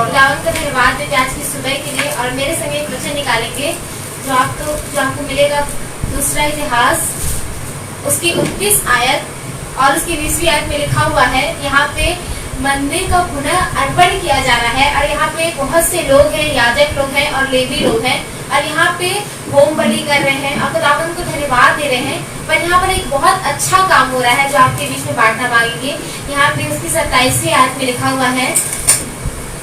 खुदावन का धन्यवाद देते आज की सुबह के लिए। और मेरे संग एक वचन निकालेंगे जो आपको मिलेगा दूसरा इतिहास उसकी 29 आयत और उसकी 20वीं आयत में लिखा हुआ है। यहाँ पे मंदिर का पुनः अर्पण किया जा रहा है और यहाँ पे बहुत से लोग हैं, याजक लोग हैं और लेवी लोग हैं और यहाँ पे होम बलि कर रहे हैं और खुदावन को धन्यवाद दे रहे हैं। पर यहाँ पर एक बहुत अच्छा काम हो रहा है जो आपके बीच में बांटना मांगेंगे। यहाँ पे उसकी 27वीं आयत में लिखा हुआ है,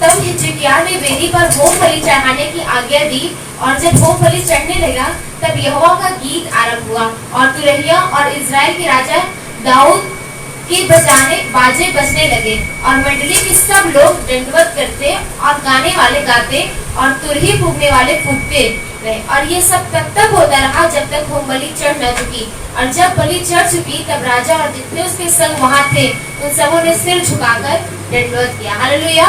तब हिजकिय्याह ने वेदी पर होम बलि चढ़ाने की आज्ञा दी और जब होम बलि चढ़ने लगा तब यहोवा का गीत आरंभ हुआ और तुरहिया और इजराइल के राजा दाऊद के बाजे बजने लगे और मंडली के सब लोग दंडवत करते और गाने वाले गाते और तुरही फूंकने वाले फूंकते रहे। और ये सब तब होता रहा जब तक होम बलि चढ़ न चुकी। और जब बलि चढ़ चुकी तब राजा और जितने उसके संग वहां थे उन सबों ने सिर झुकाकर दंडवत किया। हालेलुया।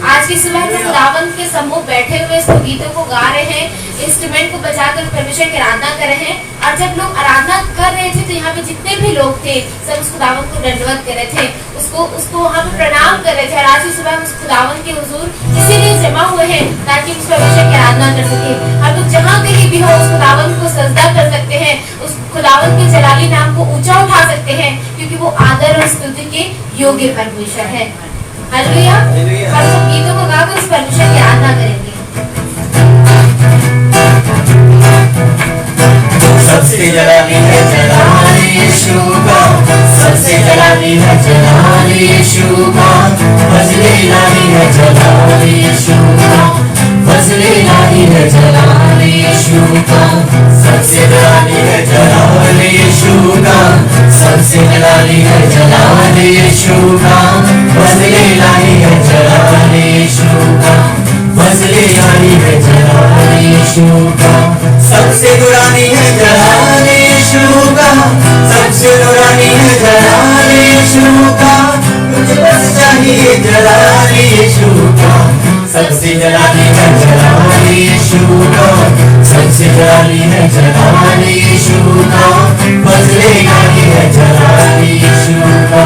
आज की सुबह में खुदावंत के सम्मुख बैठे हुए इस गीतों को गा रहे हैं, इंस्ट्रूमेंट को बजाकर परमेश्वर की आराधना कर रहे हैं। और जब लोग आराधना कर रहे थे तो यहाँ पे जितने भी लोग थे सब उस खुदावंत को दंडवत कर रहे थे, उसको वहाँ पे प्रणाम कर रहे थे। और आज की सुबह हम उस खुदावंत के हुजूर इसीलिए जमा हुए हैं ताकि उस परमेश्वर की आराधना कर सके। हम लोग जहाँ कहीं भी हो उस खुदावंत को सजदा कर सकते हैं, उस खुदावंत के जलाली नाम को ऊंचा उठा सकते हैं क्योंकि वो आदर और स्तुति के योग्य परमेश्वर है। हालेलुया। हम सब गीतों को गाकर उस परमेश्वर की आराधना करेंगे। सबसे जलाली है जलाली यीशु का, सबसे जलाली है जलाली यीशु का, फजले इलाही है जलाली यीशु का, फजले इलाही है जलाली यीशु का, सबसे जलाली है जलाली यीशु का, सबसे जलाली है जलाली यीशु का, फजले इलाही है जलाली यीशु का, फजले इलाही है जलाली यीशु का, सबसे दुरानी है जलाली यीशु का, सबसे दुरानी है जलाली यीशु का, मुझे बस चाहिए जलाली यीशु का, सबसे जलाली है जलाली यीशु का, सबसे जलाली है जलाली यीशु का, फजले इलाही है जलाली यीशु का,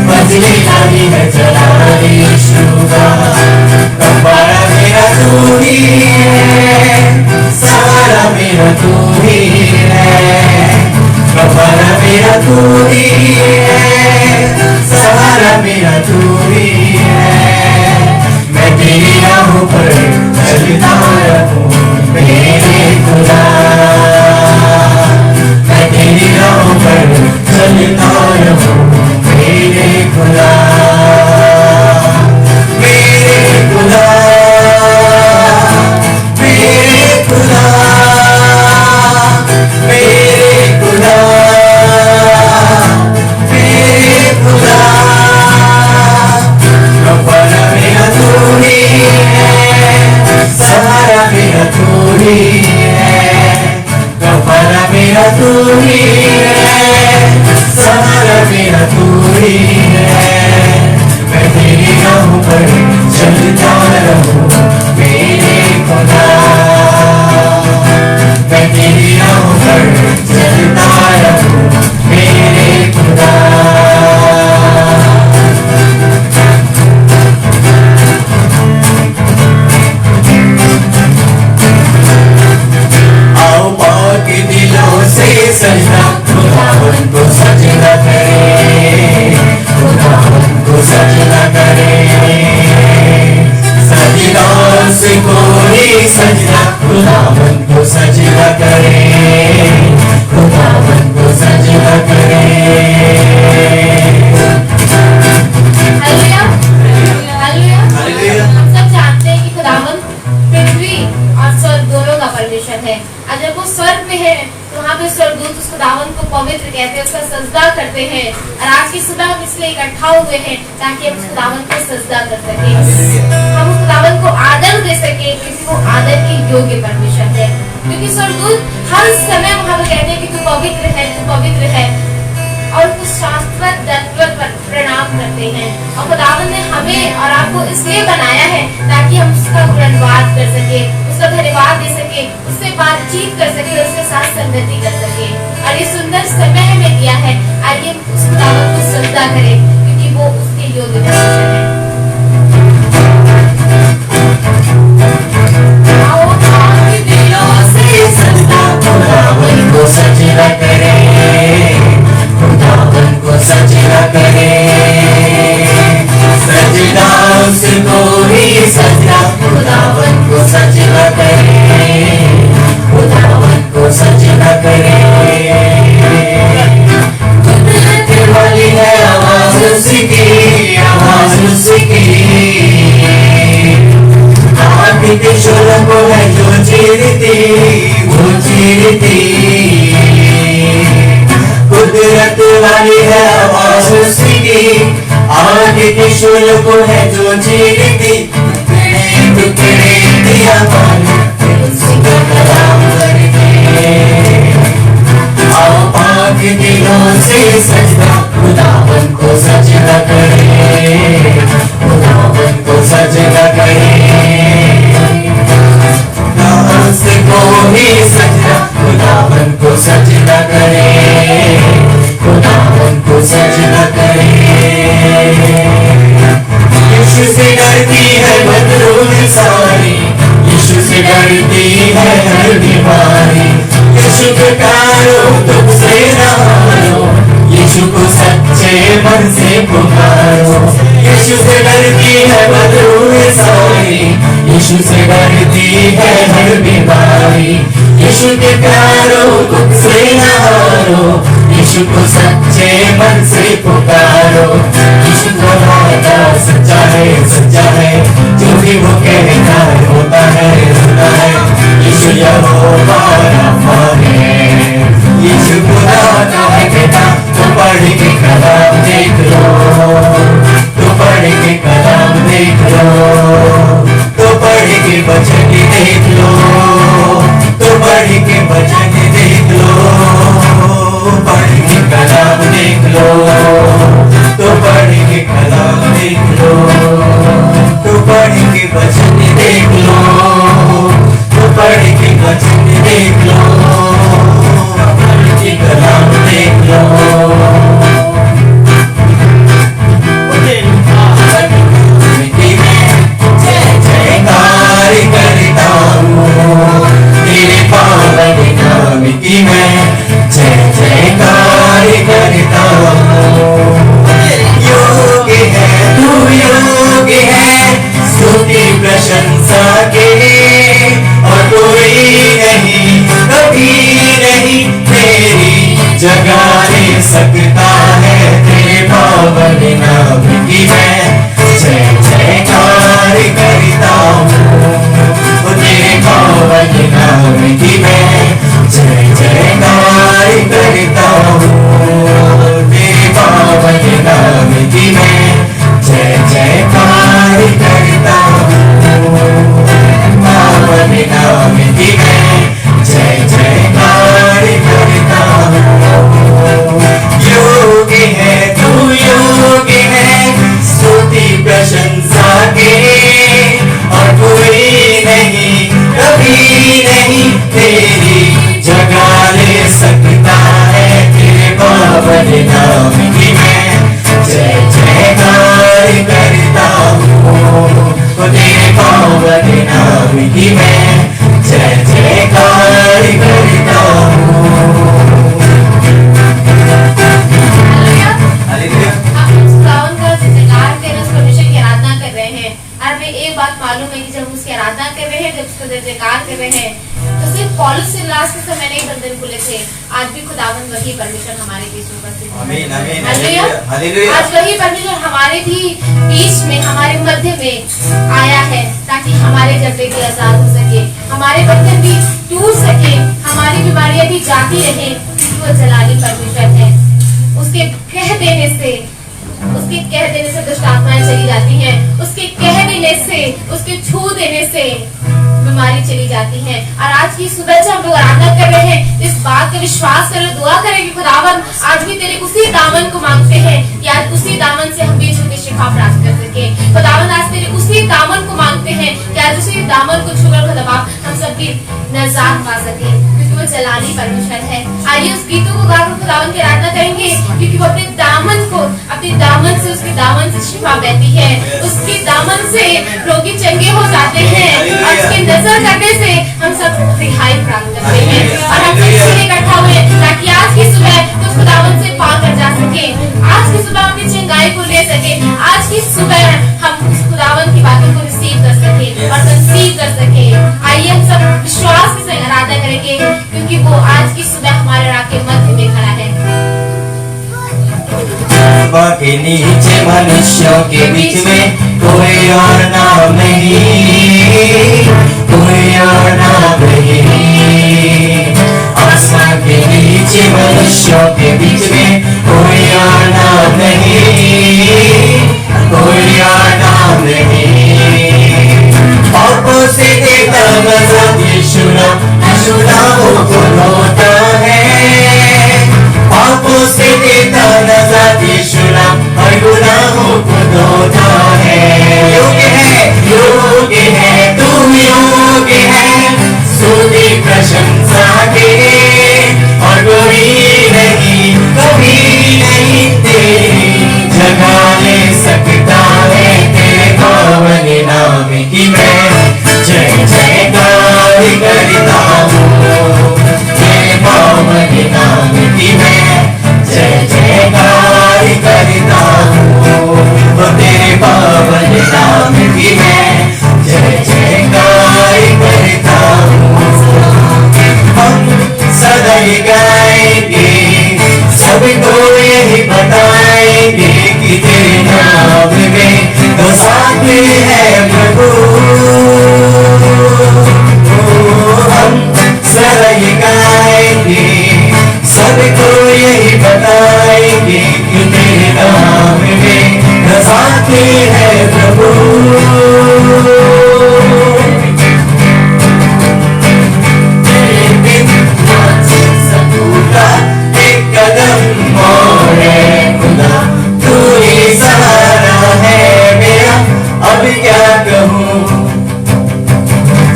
फजले इलाही है जलाली यीशु का, कफारा मेरा तू ही है, सहारा मेरा तू ही है, कफारा मेरा तू ही है, सहारा मेरा तू ही है, मैं तेरी राहों पर चलता रहूं मेरे खुदा, मैं तेरी राहों पर चलता रहूं मेरे खुदा, मेरे खुदा, मेरे खुदा, मेरे खुदा, मेरे खुदा, कफारा मेरा तू ही है, सहारा मेरा तू ही है, कफारा मेरा तू ही है, सहारा मेरा तू ही है, मैं तेरी राहों पर चलता रहूं मेरे खुदा, मैं तेरी राहों पर चलता रहूं मेरे खुदा। आओ पाक दिलों से सजना खुदावन को सजना करे, खुदावन को सजना करे, सजना से कोई सजना खुदावन को सजना करे, खुदावन को सजना करे। हालेलुया। हालेलुया। हम सब जानते हैं कि खुदावन पृथ्वी और स्वर्ग दोनों का परमेश्वर है। और जब वो स्वर्ग में है तो वहाँ पे स्वर्गदूत उस खुदावन को पवित्र कहते हैं, उसका सजदा करते हैं। और आज की सुबह हम इसलिए इकट्ठा हुए हैं ताकि हम उस खुदावन को सजदा कर सके, हम उस खुदावन को आदर दे सके क्योंकि वो आदर के योग्य परमेश्वर है। क्योंकि स्वर्गदूत हर समय वहाँ पे कहते हैं कि तू पवित्र है, तू पवित्र है और कुछ शाश्वत दंडवत प्रणाम करते हैं। और खुदावन ने हमें और आपको इसलिए बनाया है ताकि हम उसका धन्यवाद कर सके, उसका धन्यवाद दे सके, उससे बातचीत कर सके, उसके साथ संगति कर सके। और ये सुंदर समय हमें दिया है, आइए उस खुदावन को सजदा करें क्योंकि वो उसके योग्य परमेश्वर है। सजना करे, खुदावन को सजना करे, सजना उसको ही सजना, खुदावन को सजना करे, खुदावन को सजना करे। कुदरत वाली है आवाज उसकी, आवाज उसकी, आँख के शोलों को है जो चीरती, वो चीरती। कुदरत वाली है आवाज उसकी, आँख के शोलों को है जो चीरती। टुकड़े टुकड़े दिया मानो उसको कलाम करके, आओ पाक दिलों से सजना, खुदावन को सजना करे, खुदावन को सजना करे। उसको ही सजना, खुदावन को सजना करे, खुदावन को सजना करे। यीशु से डरती है बदरूद सारी, यीशु से डरती है हर बीमारी। यीशु को पुकारो दुख से न हारो, यीशु को सच्चे मन से पुकारो। यीशु से डरती है बदरूद सारी, यीशु से डरती है हर बीमारी। यीशु के प्यारो दुख से न हारो, यीशु को सच्चे मन से पुकारो। यीशु को वादा सच्चा है, जो भी वो कहता है होता है, होता है। यीशु यहोवा राफा है, यीशु खुदा का है बेटा। तो पढ़ के कलाम देख लो, तो पढ़ के कलाम देख लो, तो पढ़ के वचन देख लो, तो पढ़ के वचन देख लो, पढ़ के कलाम देख लो, तो पढ़ के कलाम देख लो, तो पढ़ के वचन देख लो, तो पढ़ के वचन देख लो, पढ़ के कलाम देख लो। करता हूँ तेरे पावन नाम की मैं जय जयकार करता हूँ। योग्य है तू, योग्य है स्तुति प्रशंसा के, और कोई नहीं कभी नहीं तेरी जगह ले सकता है। तेरे पावन नाम की मैं जय जयकार करता हूँ, तेरे पावन नाम की मैं जय जयकार करता हूँ, तेरे पावन नाम की मैं जय जयकार करता हूँ, पावन नाम की मैं जय जयकार करता हूँ। योग्य है तू, योग्य है स्तुति प्रशंसा के, और कोई नहीं कभी नहीं तेरी जगह ले सकता है। तेरे पावन नाम की मैं जय जयकार करता हूँ, तेरे पावन नाम की मैं जय जयकार करता हूँ। एक बात मालूम है कि जब उसकी आराधना कर रहे हैं, जब उसका जयकार कर रहे हैं, तो सिर्फ पौलुस सिलास के समय नहीं बंधन खुले थे। आज भी खुदावंद वही परमेश्वर हमारे बीच में उपस्थित है। आमीन आमीन हालेलुया। आज वही परमेश्वर हमारे भी बीच में, हमारे मध्य में आया है, ताकि हमारे जबड़े भी आजाद हो सके, हमारे बंधन भी टूट सके, हमारी बीमारियां भी जाती रहे, क्योंकि वो जलाली परमेश्वर है। उसके कह देने से दुष्ट आत्माएं चली जाती हैं, उसके कह देने से, उसके छू देने से बीमारी चली जाती है। और आज की सुबह जब हम लोग आराधना कर रहे हैं, इस बात का विश्वास करें, दुआ करें कि खुदावन आज भी तेरे उसी दामन को मांगते हैं कि आज उसी दामन से हम भी छूकर शिफा प्राप्त कर सके। खुदावन आज तेरे उसी दामन को मांगते हैं कि आज उसी दामन को छूकर खुदावन हम सबकी नजात पा सके, क्योंकि वो वो जलाली परमेश्वर है। आइए उस गीतों को गाकर खुदावन की आराधना करेंगे, क्योंकि वो अपने दामन से उसके दामन से शिफा बहती है, उसके दामन से रोगी चंगे हो जाते हैं, और उसकी नजर करने से हम सब रिहाई प्राप्त करते हैं। और हम सब इसलिए इकट्ठा हुए ताकि आज की सुबह कुछ खुदावन से पाकर जा सके, आज की सुबह अपनी चंगाई को ले सके, आज की सुबह हम उस खुदावन की बातों को रिसीव कर सके और कंसीव कर सके। आइए हम सब विश्वास के संग आराधना करेंगे, क्योंकि वो आज की सुबह हमारे राह के मध्य में खड़ा है। के नीचे मनुष्यों के बीच में कोई और नाम नहीं, कोई और नाम नहीं। आसमान के नीचे मनुष्यों के बीच में कोई और नाम नहीं, कोई और नाम नहीं। पापों से देता नजर यीशु नामों को धोता है, पापों से देता नजर यीशु नाम हर गुनाहों को धोता है। योग्य है तू योग्य है स्तुति प्रशंसा के, और कोई नहीं कभी नहीं तेरी जगह ले सकता है। तेरे पावन नाम की मैं जय जयकार करता हूँ, तेरे पावन नाम की मैं जय जयकार करता हूँ, तेरे पावन नाम की मैं जय जयकार करता हूँ। हम सदा गाएंगे, सबको यही बताएंगे कि तेरे नाम में तो साथ है प्रभु। हम सदा गाएंगे, सबको यही बताएंगे कि तेरे नाम में तो साथ है प्रभु।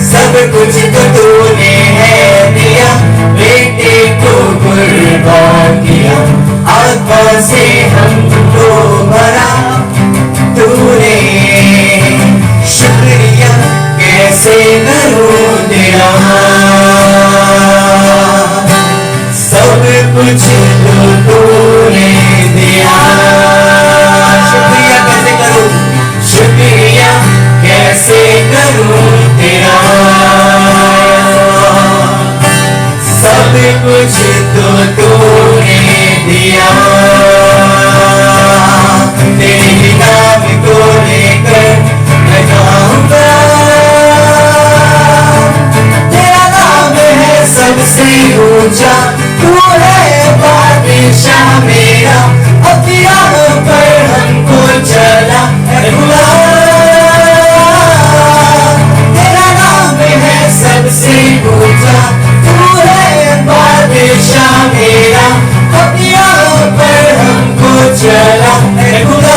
सब कुछ तो तूने है दिया, बेटे को कुर्बान किया, आत्मा से हमको भरा तूने। शुक्रिया कैसे करूं तेरा, सब कुछ तो तूने दिया। शुक्रिया कैसे करूं, शुक्रिया कैसे करूं तेरा, सब कुछ तो तूने दिया। तेरे नाम को लेकर मैं गाऊंगा, तेरा नाम है सबसे ऊंचा, तू है बादशाह मेरा, हथियारों पर हमको चला है खुदा। सबसे ऊंचा तू है बादशाह मेरा, हथियारों पर हमको चला है खुदा।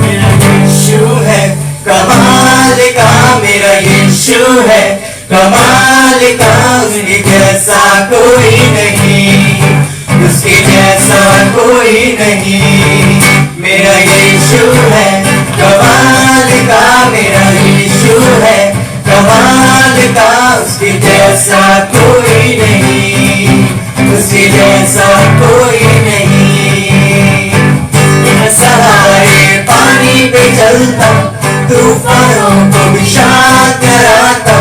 मेरा यीशु है कमाल का, मेरा यीशु है कमाल का, उसके जैसा कोई नहीं, उसके जैसा कोई नहीं। मेरा यीशु है कमाल का, मेरा यीशु है कमाल का, उसके जैसा कोई नहीं, उसके जैसा कोई नहीं। बिना सहारे पानी पे चलता, तूफानों को भी शांत कराता,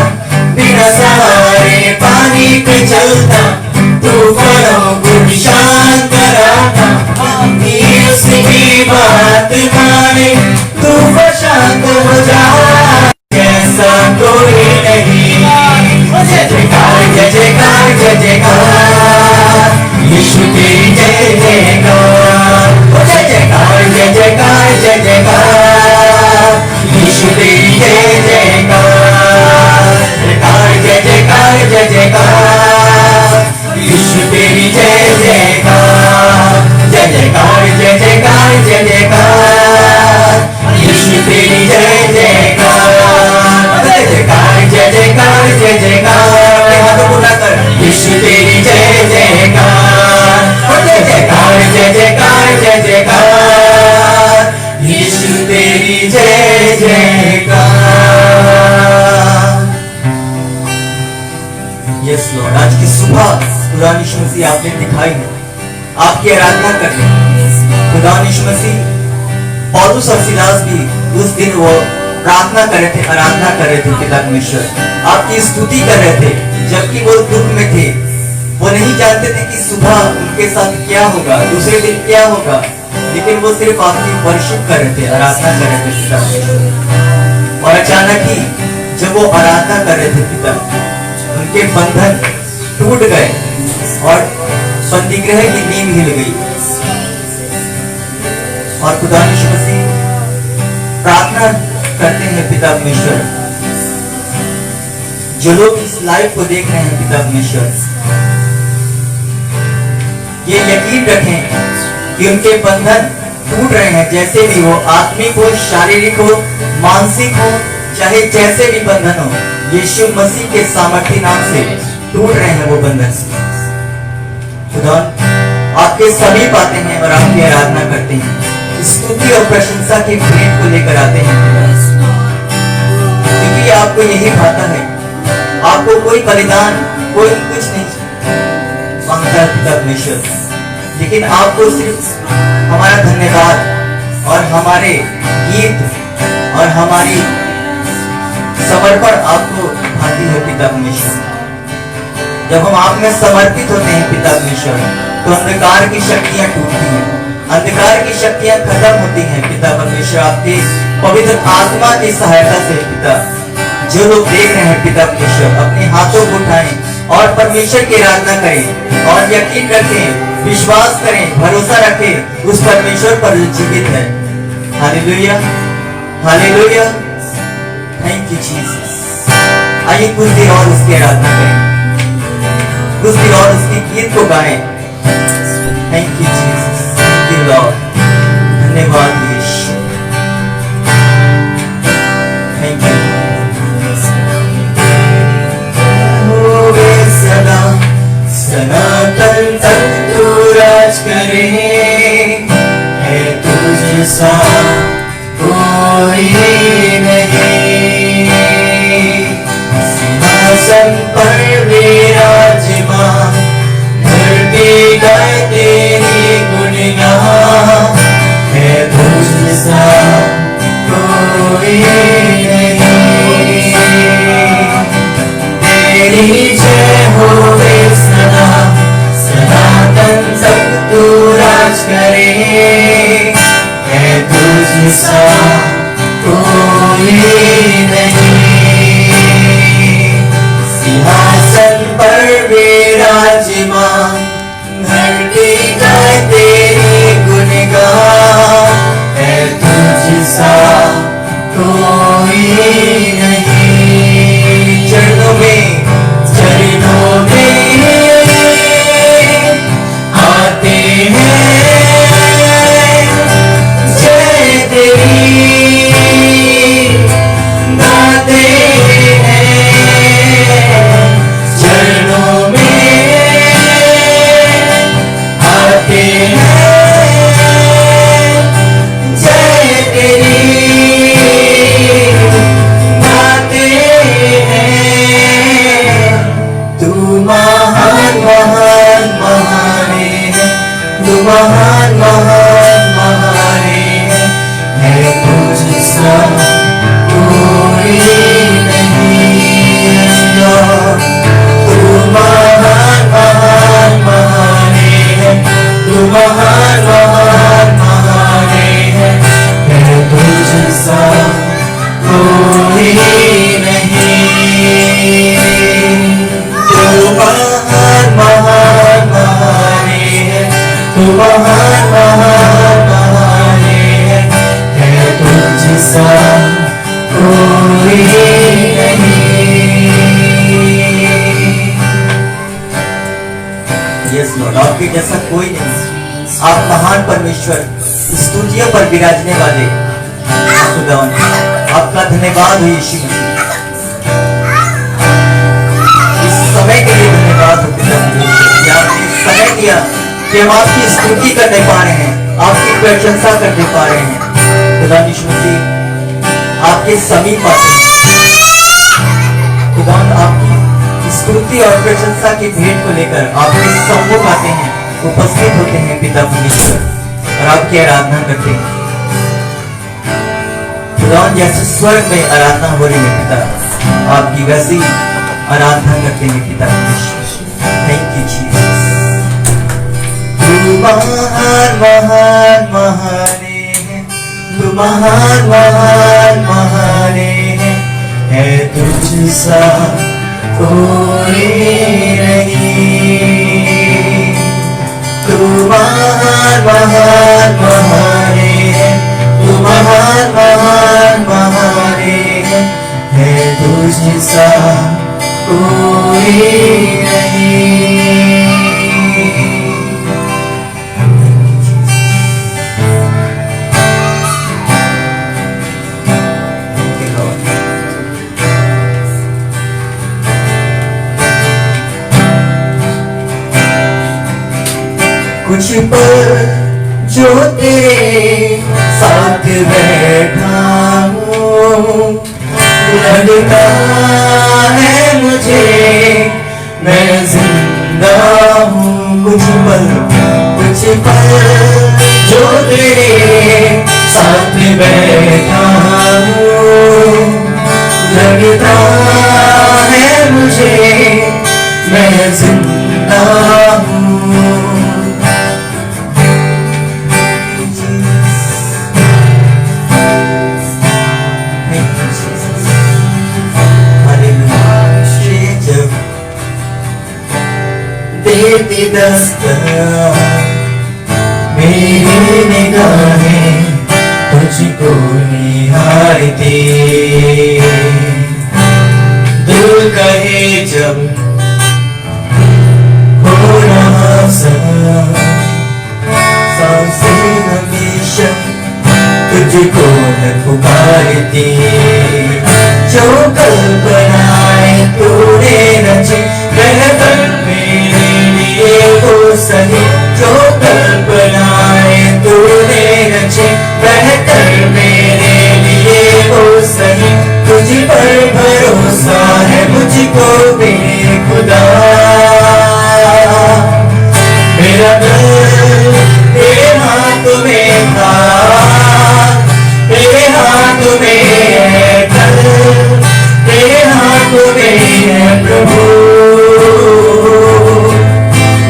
बिना सहारे पानी पे चलता, तूफानों को भी शांत कराता। उसकी बात माने तूफान शांत हो जा, जैसा कोई नहीं। जय जयकार जय जयकार जय जयकार, यीशु तेरी जय जयकार। जय जयकार जय जयकार जय जयकार, यीशु तेरी जय जयकार। जय जयकार जय जयकार, मसीह आपने दिखाई है आपकी आराधना करने। खुदा यीशु मसीह पौलुस और सिलास भी उस दिन वो प्रार्थना कर रहे थे, आराधना कर रहे थे पिता परमेश्वर, आपकी स्तुति कर रहे थे, जबकि वो दुख में थे। वो नहीं जानते थे कि सुबह उनके साथ क्या होगा, दूसरे दिन क्या होगा, लेकिन वो सिर्फ आपकी वर्शिप कर रहे थे, आराधना कर रहे थे पिता परमेश्वर। और अचानक ही जब वो आराधना कर रहे थे पिता, उनके बंधन टूट गए और बंदीगृह की नींव हिल गई। और खुदा यीशु मसीह प्रार्थना करते हैं पिता परमेश्वर, जो लोग इस लाइव को देख रहे हैं पिता परमेश्वर, ये यकीन रखें कि उनके बंधन टूट रहे हैं, जैसे भी हो, आत्मिक हो, शारीरिक हो, मानसिक हो, चाहे जैसे भी बंधन हो, यीशु मसीह के सामर्थ्य नाम से टूट रहे हैं वो बंधन। खुदा आपके समीप आते हैं और आपकी आराधना करते हैं, स्तुति और प्रशंसा के प्रेम को लेकर आते हैं, क्योंकि आपको यही भाता है। आपको कोई बलिदान, कोई कुछ नहीं मांगता पिता परमेश्वर, लेकिन आपको सिर्फ हमारा धन्यवाद और हमारे गीत और हमारी समर्पण आपको भाती है पिता परमेश्वर। जब हम आप में समर्पित होते हैं पिता परमेश्वर, तो अंधकार की शक्तियां टूटती हैं, अंधकार की शक्तियां खत्म होती हैं पिता परमेश्वर, आपके पवित्र आत्मा की सहायता से पिता। जो लोग देख रहे हैं पिता परमेश्वर, अपने हाथों को उठाएं और परमेश्वर की आराधना करें और यकीन रखें, विश्वास करें, भरोसा रखें उस परमेश्वर पर जो जीवित है। Hallelujah, hallelujah, thank you Jesus. आइए कुछ देर और उसकी आराधना करें, कुछ देर और उसके गीत को गाएं। Thank you Jesus, thank you Lord, धन्यवाद यीशु, थैंक यू। सदा सनातन तक तू राज करे, है तुझ सा कोई नहीं, सिंहासन पर विराजमान, धरती गाए तेरी गुणगान, है तुझ सा कोई नहीं। तेरी जय होवे सदा, सनातन तक तू राज करे, है तुझ सा कोई नहीं, सिंहासन पर विराजमान, धरती गाए तेरी गुणगान, है तुझ सा कोई नहीं। चरणों में आते हैं, जय तेरी गाते हैं, चरणों में आते हैं, जय तेरी गाते हैं। तू महान महान महान है, तू महान महान महान है तुझ सा कोई नहीं। तू महान महान महान है, तू महान महान महान है तुझ सा कोई नहीं। तू महान महान महान है, तू महान महान महान है तुझ सा कोई नहीं। यस लॉर्ड, आपके जैसा कोई नहीं। आप महान परमेश्वर, स्तुतियों पर विराजने वाले खुदावन, आपका धन्यवाद हो यीशु मसीह। इस समय के लिए धन्यवाद हो पिता परमेश्वर, कि आपने समय दिया कि हम आपकी स्तुति करने पा रहे हैं, आपकी प्रशंसा करने पा रहे हैं। खुदा यीशु मसीह आपके समीप आते हैं, खुदा आपकी स्तुति और प्रशंसा की भेंट को लेकर आपके सम्मुख आते हैं, उपस्थित होते हैं पिता परमेश्वर और आपकी आराधना करते हैं। खुदावंद जैसे स्वर्ग में आराधना हो रही है पिता, आपकी वैसी आराधना करते हैं पिता परमेश्वर। Thank you Jesus. तू महान महान महाने है, तू महान महान महाने है तुझसा कोई नहीं। तू महान महान महाने है, तू महान महान महाने है तुझसा कोई नहीं। कुछ पल जो तेरे साथ बैठा हूँ, लगता है मुझे मैं जिंदा हूँ। कुछ पल जो तेरे साथ बैठा हूँ, लगता है मुझे मैं जिंदा हूँ। देती दस्तक मेरी निगाहें तुझको निहारती, दिल कहे जब हो रहा सब, सांसें हमेशा तुझको है पुकारती। जो कल्पनाएं तूने रची बेहतर मेरे लिए वो सही, जो कल्पनाएं तूने रची बेहतर मेरे लिए वो सही। तुझ पर भरोसा है मुझको मेरे खुदा, मेरा दिल तेरे हाथ में था, तेरे हाथ में है कल, तेरे हाथ में है प्रभु।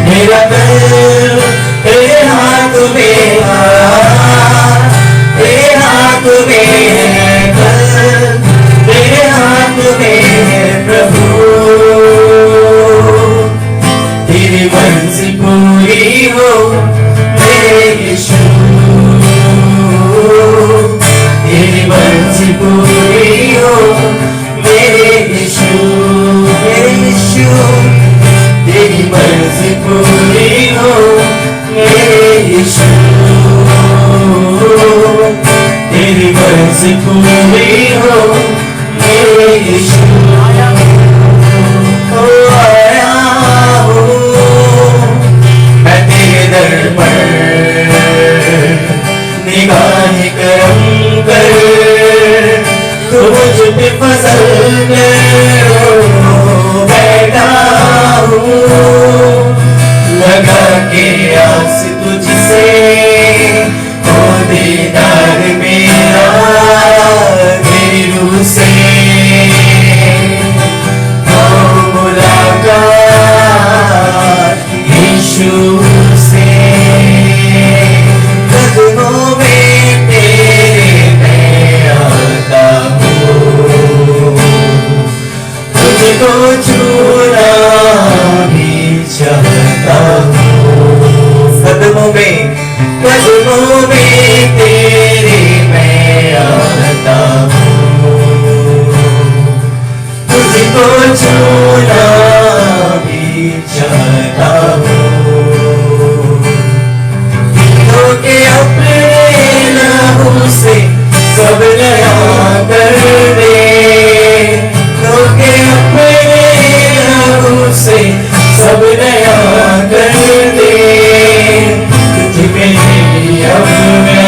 मेरा दिल तेरे हाथ में था, तेरे हाथ में है कल, तेरे हाथ में है प्रभु। तेरी मर्जी पूरी हो मेरे यीशु, तेरी मर्जी पूरी हो मेरे यीशु, मेरे यीशु। तेरी मर्जी पूरी हो मेरे यीशु, तेरी मर्जी पूरी हो मेरे यीशु। ओ आया हूँ मैं तेरे दर पर, निगाह करम कर तू मुझ पे फसल बैठा हूँ। लगा के आस तुझसे ओ दीदार मेरा, मेरी रूह से ओ मुलाकात यीशु से। कदमों में तेरे मैं आता हूँ, तुझको छूना भी चाहता हूँ। कदमों में तेरे मैं आता हूँ, तुझको छूना भी चाहता हूँ। के अपने लहू से सब नया कर दे, के अपने लहू से सब नया कर दे। तुझ में अब मैं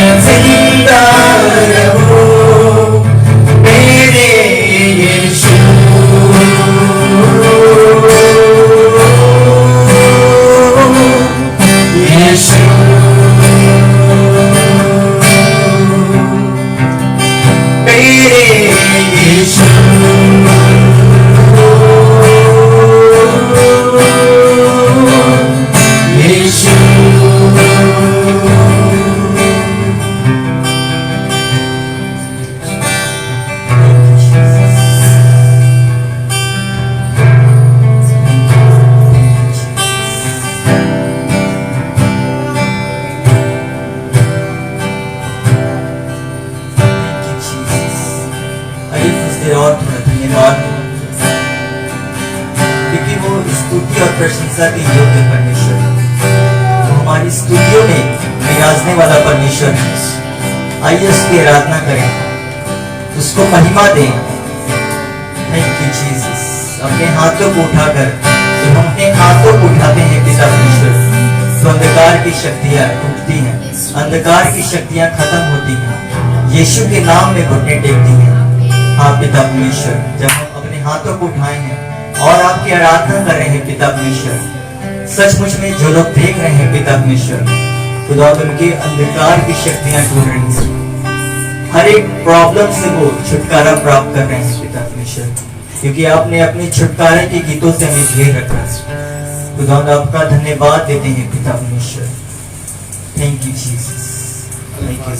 प्रशंसा के योग्य परमेश्वर तो हमारी स्तुतियों में विराजने वाला परमेश्वर है। आइए उसकी आराधना करें, उसको महिमा दें। Thank you Jesus. अपने हाथों को उठाकर जब हम अपने हाथों को उठाते हैं पिता परमेश्वर तो अंधकार की शक्तियां टूटती हैं, अंधकार की शक्तियां खत्म होती हैं, यीशु के नाम में घुटने टेकती हैं। हाँ पिता परमेश्वर, जब हम अपने हाथों को उठाए हैं और आपकी आराधना कर रहे हैं पिता परमेश्वर, सचमुच में जो लोग देख रहे हैं पिता परमेश्वर, खुदा उनके अंधकार की शक्तियां टूट रही हैं, हर एक प्रॉब्लम से वो छुटकारा प्राप्त कर रहे हैं पिता परमेश्वर, क्योंकि आपने अपने छुटकारे के गीतों से हमें घेर रखा है। खुदा आपका धन्यवाद देते हैं पिता परमेश्वर। Thank you Jesus. Thank you.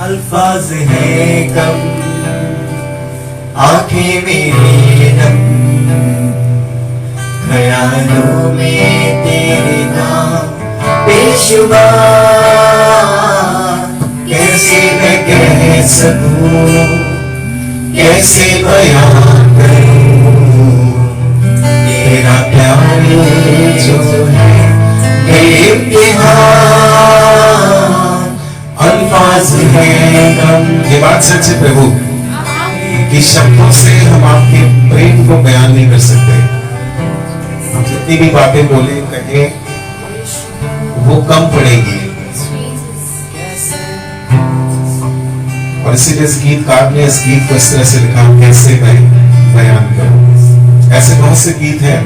अल्फाज है कम, आंखें मेरी नम, ख्यालों में तेरे नाम बेशुमार, कैसे मैं कह सकूं, कैसे बयान करूं, तेरा प्यार जो है बेइंतहार, अल्फाज है कम। ये बात सच है प्रभु कि शब्दों से हम आपके प्रेम को बयान नहीं कर सकते। हम जितनी भी बातें बोले कहें वो कम पड़ेगी। और इसीलिए इस गीतकार ने इस गीत को इस तरह से लिखा, कैसे मैं बयान करूं। ऐसे बहुत से गीत हैं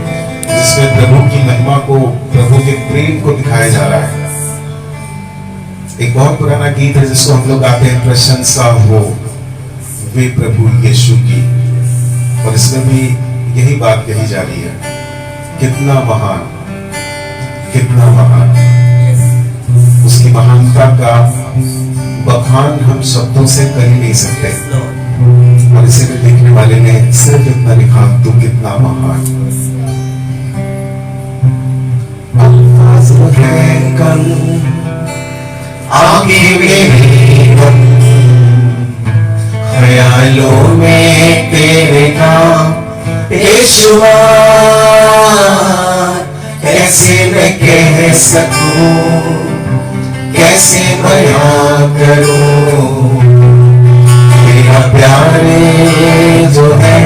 जिसमें प्रभु की महिमा को, प्रभु के प्रेम को दिखाया जा रहा है। एक बहुत पुराना गीत है जिसको हम लोग गाते हैं, प्रशंसा हो वे प्रभु यीशु की, और इसमें भी यही बात कही जा रही है, कितना महान, कितना महान। उसकी महानता का बखान हम शब्दों से कर ही नहीं सकते। और इसे भी देखने वाले ने सिर्फ इतना लिखा, तू कितना महान। अल्फाज है कम, आगे मेरी गम, ख्यालों में तेरे नाम बेशुमार, कैसे मैं कह सकूं, कैसे बयां करूं, तेरा प्यार जो है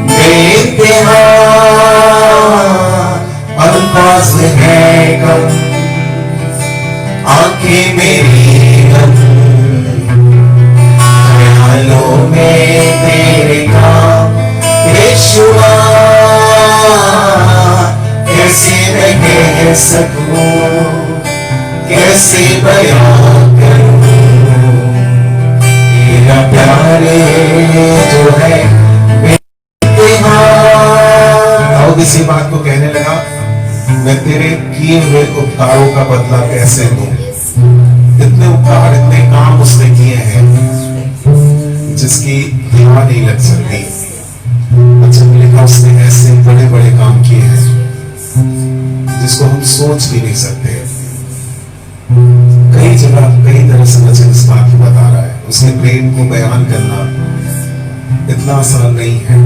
बेइंतहार, अल्फाज है कम, आंखें मेरी गम, ख्यालों में तेरे नाम बेशुमार, कैसे मैं कह सकूं, कैसे बयां करूं, तेरा प्यार जो है बेइंतहार। दाऊद इसी बात को कहने लगा, मैं तेरे किए हुए उपकारों का बदला कैसे दूं। इतने उपकार, इतने काम उसने किए हैं जिसकी ध्यान नहीं लग सकती। अच्छा लिखा, उसने ऐसे बड़े बड़े काम किए हैं जिसको हम सोच भी नहीं सकते। कई जगह कई तरह से वचन इस बात को बता रहा है, उसके प्रेम को बयान करना इतना आसान नहीं है।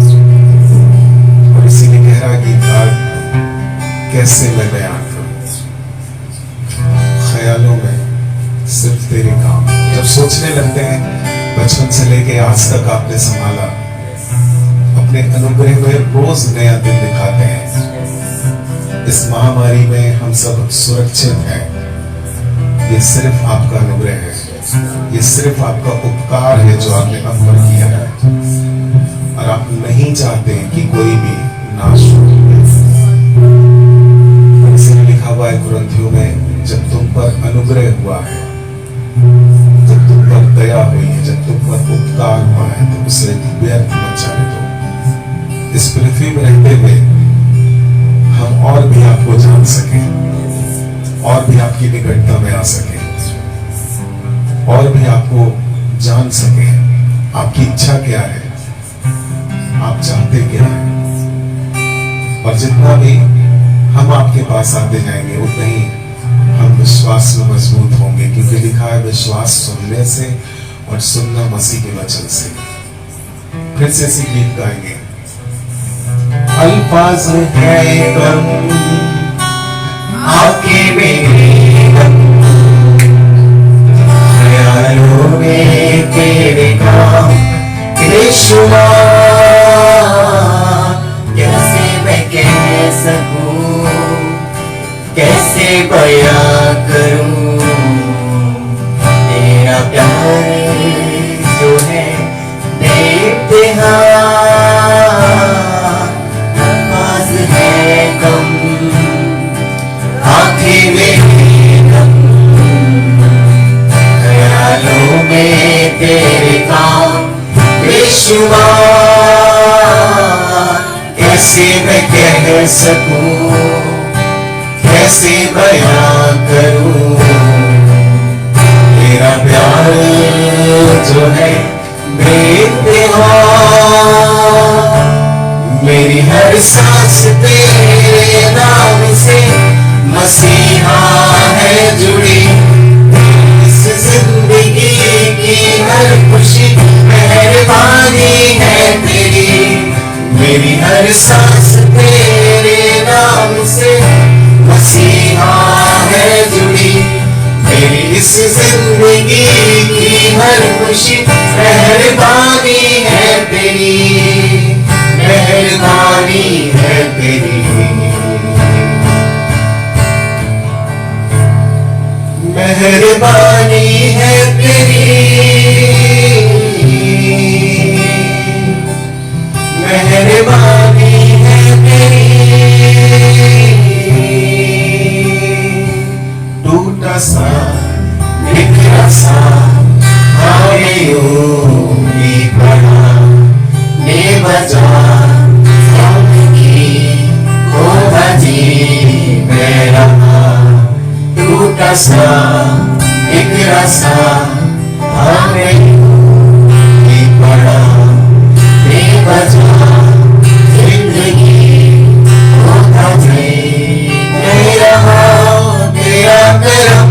और इसीलिए कह रहा गीतकार, कैसे मैं बयान करूं, ख्यालों में सिर्फ तेरे काम। जब सोचने लगते हैं, बचपन से लेके आज तक आपने संभाला, अपने अनुग्रह में रोज नया दिन दिखाते हैं। इस महामारी में हम सब सुरक्षित हैं, ये सिर्फ आपका अनुग्रह है, ये सिर्फ आपका उपकार है जो आपने हम पर किया है। और आप नहीं चाहते कि कोई भी नाश हो। इसीलिए लिखा हुआ है कुरिन्थियों में, जब तुम पर अनुग्रह हुआ है, जब तुम पर दया हुई है, जब तुम पर उपकार हुआ है, तो उसे व्यर्थ मत जाने दो। इस पृथ्वी में रहते हुए हम और भी आपको जान सकें, और भी आपकी निकटता में आ सके, और भी आपको जान सके। आपकी इच्छा क्या है, आप चाहते क्या है। और जितना भी हम आपके पास आते जाएंगे, उतना ही हम विश्वास में मजबूत होंगे, क्योंकि लिखा है विश्वास सुनने से और सुनना मसीह के वचन से। फिर से इसी गीत गाएंगे, अल्फाज है कम, आपके मेरे गम, ख्यालों में तेरे काम बेशुमार, कैसे मैं कह सकूं, कैसे बयां करूं, तेरा प्यार जो है बेइंतहा, अल्फाज है कम, आंखें में गम, ख्यालों में तेरे काम बेशुमार, कैसे मैं कह सकूं, कैसे बयां करूं, तेरा प्यार जो है बेइंतहा, मेरी हर सांस तेरे नाम से मसीहा है जुड़ी, इस जिंदगी की हर खुशी मेहरबानी है तेरी, मेरी हर सांस तेरे नाम से मसीहा है जुड़ी, मेरी इस जिंदगी की हर खुशी मेहरबानी है तेरी, मेहरबानी है तेरी, मेहरबानी है तेरी, मेहरबानी है तेरी, टूटा सा बिखरा सा हमें यूं ही पड़ा, बेवजह गम की कोहजी में रहा, टूटा सा बिखरा सा हमें यूं ही पड़ा, बेवजह जिंदगी कोहजी में रहा, तेरा करम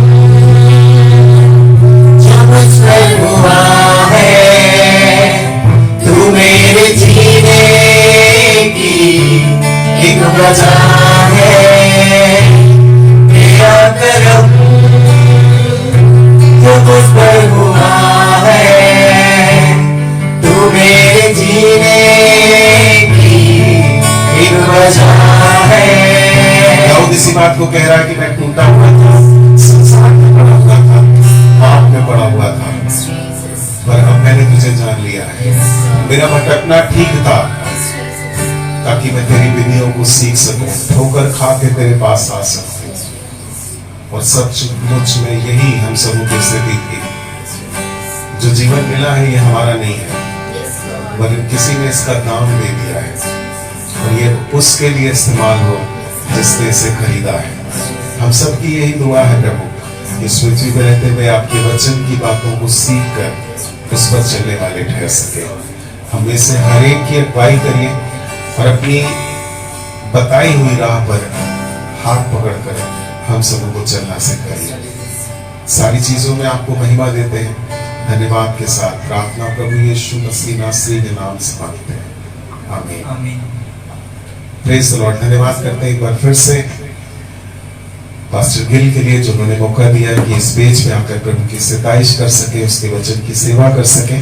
जो मुझ पर हुआ है, तू मेरे जीने की एक वजह है, तेरा करम जो मुझ पर हुआ है, तू मेरे जीने की एक वजह है। दाऊद इसी बात को कह रहा है कि मैं टूटा हुआ था, संसार में पड़ा हुआ था, पाप में पड़ा हुआ था, पर अब मैंने तुझे जान लिया है। मेरा भटकना ठीक था ताकि मैं तेरी विधियों को सीख सकूं, ठोकर खा के तेरे पास आ सकूं। और सचमुच में यही हम सबों की स्थिति थी। जो जीवन मिला है ये हमारा नहीं है, वरन किसी ने इसका दाम दे दिया है, और ये उसके लिए इस्तेमाल हो जिसने इसे खरीदा है। हम सब की यही दुआ है प्रभु, इस पृथ्वी पर रहते हुए आपके वचन की बातों को सीख कर उस पर चलने वाले ठहर सके। हम में से हर एक की अगुवाई करिए और अपनी बताई हुई राह पर हाथ पकड़कर हम सबों को चलना सिखाइए। सारी चीजों में आपको महिमा देते हैं, धन्यवाद के साथ प्रार्थना प्रभु यीशु मसीह नासरी के नाम से मांगते हैं, आमीन आमीन। Praise the Lord. धन्यवाद करते हैं एक बार फिर से पास्टर गिल के लिए, जो उन्होंने मौका दिया कि इस पेज पे आकर प्रभु की सिताइश कर सके, उसके वचन की सेवा कर सके।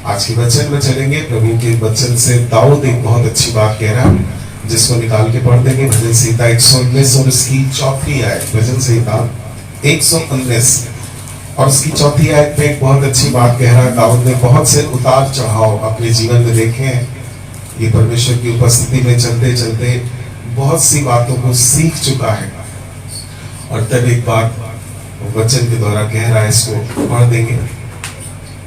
आज के वचन में चलेंगे। प्रभु के वचन से दाऊद एक बहुत अच्छी बात कह रहा है, जिसको निकाल के पढ़ देंगे। भजन संहिता 119 और इसकी 4थी आयत, भजन संहिता 119 और उसकी 4थी आयत पे एक बहुत अच्छी बात कह रहा है। दाऊद ने बहुत से उतार चढ़ाव अपने जीवन में देखे हैं। ये परमेश्वर की उपस्थिति में चलते चलते बहुत सी बातों को सीख चुका है, और तब एक बात वचन के द्वारा कह रहा है, इसको पढ़ देंगे।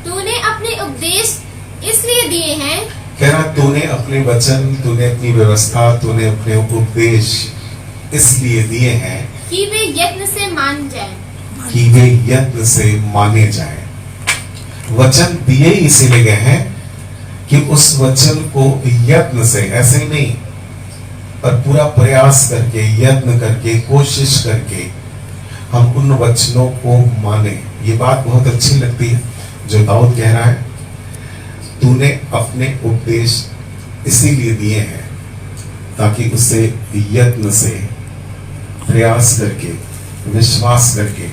तूने अपने उपदेश इसलिए दिए हैं, कह रहा तूने अपने वचन, तूने अपनी व्यवस्था, तूने अपने उपदेश इसलिए दिए हैं कि वे यत्न से मान जाएं। कि वे यत्न से माने जाएं। वचन दिए इसीलिए गए हैं कि उस वचन को यत्न से, ऐसे ही नहीं पर पूरा प्रयास करके, यत्न करके, कोशिश करके हम उन वचनों को माने। ये बात बहुत अच्छी लगती है जो दाऊद कह रहा है, तूने अपने उपदेश इसीलिए दिए हैं ताकि उसे यत्न से, प्रयास करके, विश्वास करके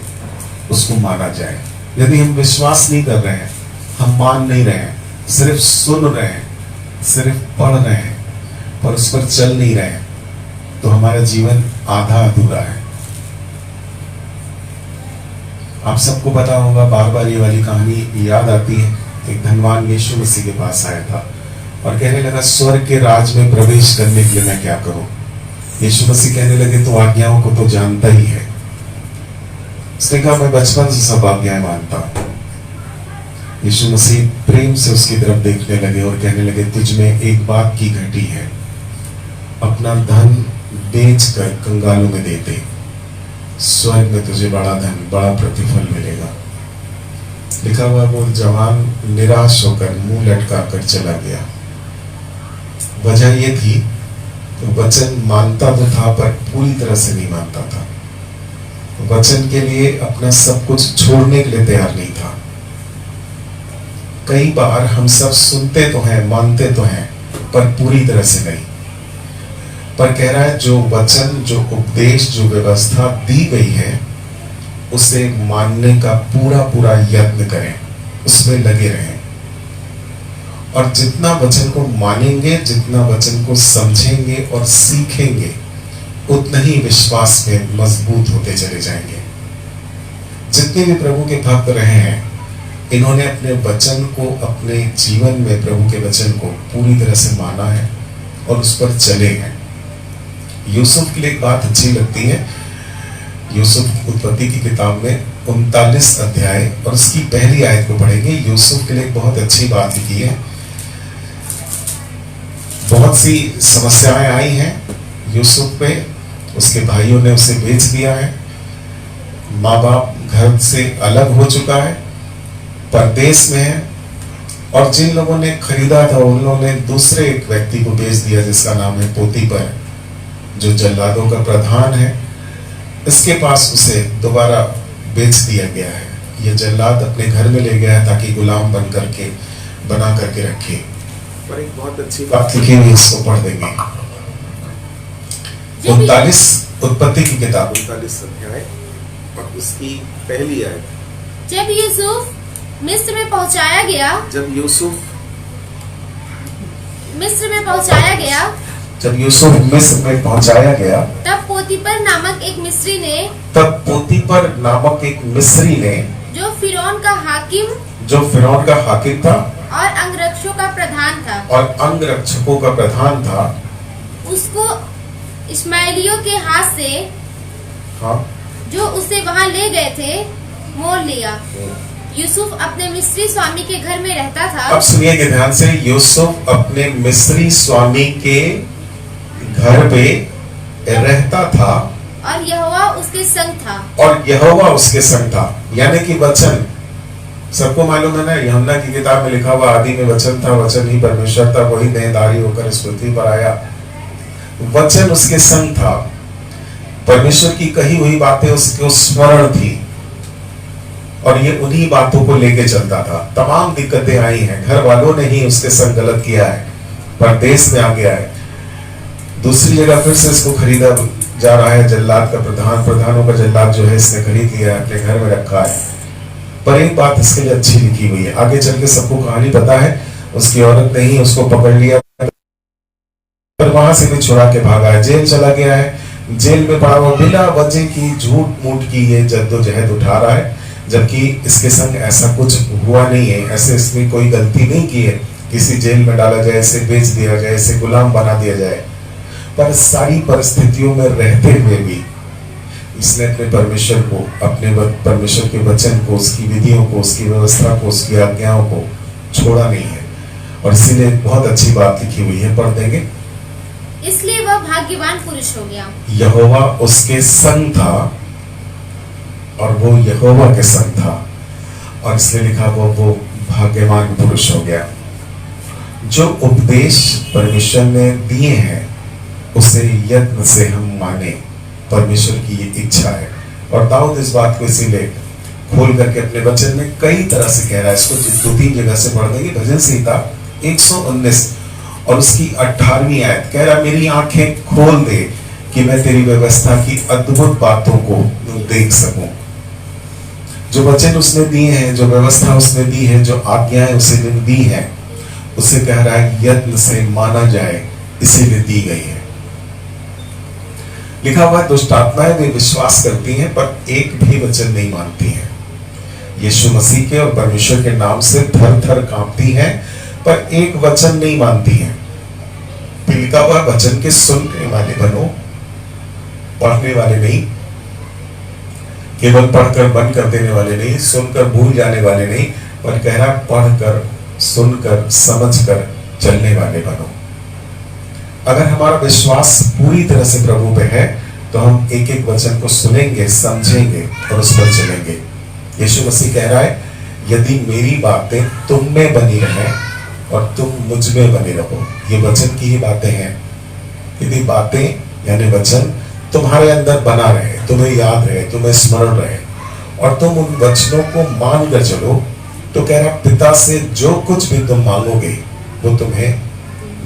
उसको माना जाए। यदि हम विश्वास नहीं कर रहे हैं, हम मान नहीं रहे हैं, सिर्फ सुन रहे हैं, सिर्फ पढ़ रहे हैं, पर उस पर चल नहीं रहे हैं, तो हमारा जीवन आधा अधूरा है। आप सबको पता होगा, बार बार ये वाली कहानी याद आती है। एक धनवान यीशु मसीह के पास आया था और कहने लगा, स्वर्ग के राज में प्रवेश करने के लिए मैं क्या करूं? यीशु मसीह कहने लगे, तो आज्ञाओं को तो जानता ही है। उसने कहा, मैं बचपन से सब आज्ञाएं मानता हूं। यीशु मसीह प्रेम से उसकी तरफ देखने लगे और कहने लगे, तुझ में एक बात की घटी है, अपना धन बेचकर कंगालों में दे दे, स्वर्ग में तुझे बड़ा धन, बड़ा प्रतिफल मिलेगा। लिखा हुआ, वो जवान निराश होकर मुंह लटका कर चला गया। वजह ये थी, तो वचन मानता तो था पर पूरी तरह से नहीं मानता था। वचन के लिए अपना सब कुछ छोड़ने के लिए तैयार नहीं था। कई बार हम सब सुनते तो हैं, मानते तो हैं, पर पूरी तरह से नहीं। पर कह रहा है, जो वचन, जो उपदेश, जो व्यवस्था दी गई है, उसे मानने का पूरा पूरा यत्न करें, उसमें लगे रहें। और जितना वचन को मानेंगे, जितना वचन को समझेंगे और सीखेंगे, उतना ही विश्वास में मजबूत होते चले जाएंगे। जितने भी प्रभु के भक्त रहे हैं, इन्होंने अपने वचन को, अपने जीवन में प्रभु के वचन को पूरी तरह से माना है और उस पर चले हैं। यूसुफ के लिए एक बात अच्छी लगती है। यूसुफ उत्पत्ति की किताब में 39 अध्याय और उसकी पहली आयत को पढ़ेंगे। यूसुफ के लिए एक बहुत अच्छी बात लिखी है। बहुत सी समस्याएं आई हैं यूसुफ पे, उसके भाइयों ने उसे बेच दिया है, माँ बाप घर से अलग हो चुका है, परदेश में है, और जिन लोगों ने खरीदा था उन लोगों ने दूसरे एक व्यक्ति को बेच दिया जिसका नाम है पोतीपर, जो जल्लादों का प्रधान है। इसके पास उसे दोबारा बेच दिया गया है। यह जल्लाद अपने घर में ले गया है ताकि गुलाम बना करके रखे। पर एक बहुत अच्छी बात लिखी हुई, इसको पढ़ देंगे। 39 उत्पत्ति की किताब 39 अध्याय और उसकी पहली आयत। जब यूसुफ मिस्र में पहुंचाया गया, जब यूसुफ मिस्र में पहुंचाया गया, तब पोतीपर नामक एक मिस्री ने, जो फिरौन का हाकिम था और अंगरक्षकों का प्रधान था, उसको इश्माएलियों के हाथ से, जो उसे वहां ले गए थे, मोल लिया। यूसुफ अपने मिस्री स्वामी के घर में रहता था। अब सुनिएगा ध्यान से, यूसुफ अपने मिस्री स्वामी के घर पे रहता था और यहोवा उसके संग था। यानी कि वचन, सबको मालूम है ना, यूहन्ना की किताब में लिखा हुआ, आदि में वचन था, वचन ही परमेश्वर था, वही देहधारी होकर इस पृथ्वी पर आया। वचन उसके संग था, परमेश्वर की कही हुई बातें उसके स्मरण थी और ये उन्हीं बातों को लेके चलता था। तमाम दिक्कतें आई हैं, घर वालों ने ही उसके संग गलत किया है, परदेश में आ गया है, दूसरी जगह फिर से इसको खरीदा जा रहा है। जल्लाद का प्रधानों का जल्लाद जो है इसने खरीद लिया है, अपने घर में रखा है। पर एक बात इसके लिए अच्छी लिखी हुई है, आगे चल के सबको कहानी पता है। उसकी औरत ने ही उसको पकड़ लिया, पर वहां से भी छुड़ा के भागा है, जेल चला गया है। जेल में पड़ा हुआ बिना वजह की झूठ मूठ की ये जद्दोजहद उठा रहा है, जबकि इसके संग ऐसा कुछ हुआ नहीं है, ऐसे इसने कोई गलती नहीं की है, किसी जेल में डाला जाए, इसे बेच दिया जाए, इसे गुलाम बना दिया जाए। पर सारी परिस्थितियों में रहते हुए भी इसने अपने परमेश्वर को, अपने परमेश्वर के वचन को, उसकी विधियों को, उसकी व्यवस्था को, उसकी आज्ञाओं को छोड़ा नहीं है। और इसीलिए बहुत अच्छी बात लिखी हुई है, पढ़ देंगे। इसलिए वह भाग्यवान पुरुष हो गया, यहोवा उसके संग था और वो यहोवा के संग था, और इसलिए लिखा वो भाग्यवान पुरुष हो गया। जो उपदेश परमेश्वर ने दिए हैं उसे यत्न से हम माने, परमेश्वर की ये इच्छा है। और दाऊद इस बात को इसीलिए खोल करके अपने वचन में कई तरह से कह रहा है। इसको 2-3 जगह से पढ़ देंगे। भजन संहिता 119 और उसकी 18वीं आयत कह रहा मेरी आंखें खोल दे कि मैं तेरी व्यवस्था की अद्भुत बातों को देख सकूं। जो वचन उसने दिए हैं, जो व्यवस्था उसने दी है, जो आज्ञाएं उसने दी हैं, उसे कह रहा है यत्न से माना जाए, इसीलिए दी गई है। लिखा हुआ है दुष्ट आत्माएं वे विश्वास करती हैं पर एक भी वचन नहीं मानती हैं। यीशु मसीह के और परमेश्वर के नाम से थर थर कांपती हैं पर एक वचन नहीं मानती हैं। फिर लिखा हुआ वचन के सुनने वाले बनो, पढ़ने वाले नहीं, केवल पढ़कर बंद कर देने वाले नहीं, सुनकर भूल जाने वाले नहीं, पर कह रहा पढ़कर, सुनकर, समझकर चलने वाले बनो। अगर हमारा विश्वास पूरी तरह से प्रभु पे है तो हम एक एक वचन को सुनेंगे, समझेंगे और उस पर चलेंगे। यीशु मसीह कह रहा है यदि मेरी बातें तुम में बनी रहें और तुम मुझ में बने रहो, ये वचन की ही बातें हैं। यदि बातें यानी वचन तुम्हारे अंदर बना रहे, तुम्हें याद रहे, तुम्हें स्मरण रहे और तुम उन वचनों को मान कर चलो, तो कह रहा पिता से जो कुछ भी तुम मांगोगे वो तुम्हें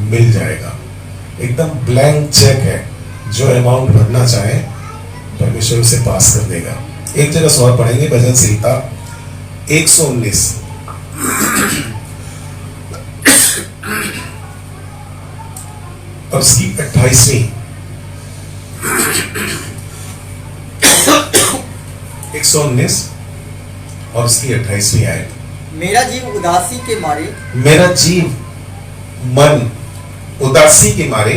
मिल जाएगा। एकदम ब्लैंक चेक है, जो अमाउंट भरना चाहे परमेश्वर उसे पास कर देगा। एक जगह और पढ़ेंगे भजन संहिता 119 और उसकी 28वीं 119 और उसकी 28वीं आयत। मेरा जीव उदासी के मारे, मेरा जीव मन उदासी के मारे